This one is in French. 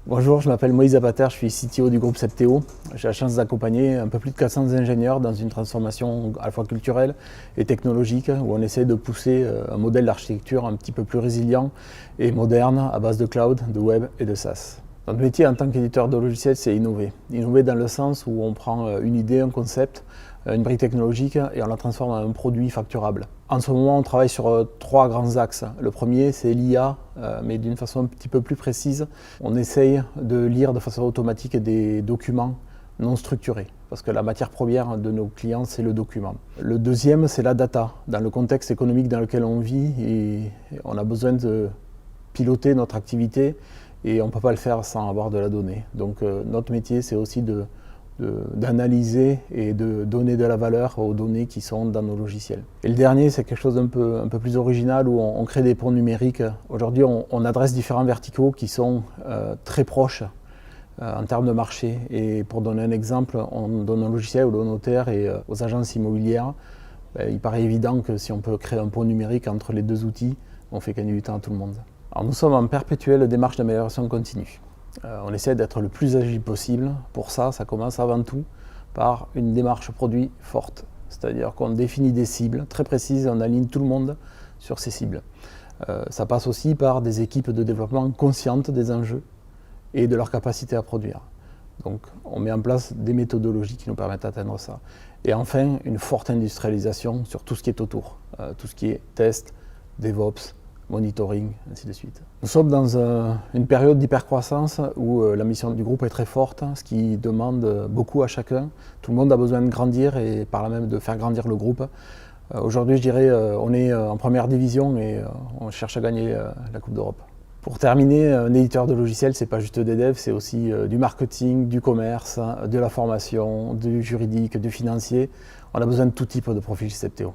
Bonjour, je m'appelle Moïse Abater, je suis CTO du groupe Septéo. J'ai la chance d'accompagner un peu plus de 400 ingénieurs dans une transformation à la fois culturelle et technologique où on essaie de pousser un modèle d'architecture un petit peu plus résilient et moderne à base de cloud, de web et de SaaS. Notre métier en tant qu'éditeur de logiciels, c'est innover. Innover dans le sens où on prend une idée, un concept, une brique technologique et on la transforme en un produit facturable. En ce moment, on travaille sur 3 grands axes. Le premier, c'est l'IA, mais d'une façon un petit peu plus précise. On essaye de lire de façon automatique des documents non structurés, parce que la matière première de nos clients, c'est le document. Le deuxième, c'est la data. Dans le contexte économique dans lequel on vit, et on a besoin de piloter notre activité et on ne peut pas le faire sans avoir de la donnée. Donc notre métier, c'est aussi d'analyser et de donner de la valeur aux données qui sont dans nos logiciels. Et le dernier, c'est quelque chose d'un peu plus original où on crée des ponts numériques. Aujourd'hui, on adresse différents verticaux qui sont très proches en termes de marché. Et pour donner un exemple, on donne un logiciel aux notaires et aux agences immobilières. Il paraît évident que si on peut créer un pont numérique entre les deux outils, on fait gagner du temps à tout le monde. Alors nous sommes en perpétuelle démarche d'amélioration continue. On essaie d'être le plus agile possible. Pour ça, ça commence avant tout par une démarche produit forte. C'est-à-dire qu'on définit des cibles très précises et on aligne tout le monde sur ces cibles. Ça passe aussi par des équipes de développement conscientes des enjeux et de leur capacité à produire. Donc on met en place des méthodologies qui nous permettent d'atteindre ça. Et enfin, une forte industrialisation sur tout ce qui est autour. Tout ce qui est test, DevOps, monitoring, ainsi de suite. Nous sommes dans une période d'hypercroissance où la mission du groupe est très forte, ce qui demande beaucoup à chacun. Tout le monde a besoin de grandir et par là même de faire grandir le groupe. Aujourd'hui, je dirais, on est en première division et on cherche à gagner la Coupe d'Europe. Pour terminer, un éditeur de logiciels, c'est pas juste des devs, c'est aussi du marketing, du commerce, de la formation, du juridique, du financier. On a besoin de tout type de profil chez Septéo.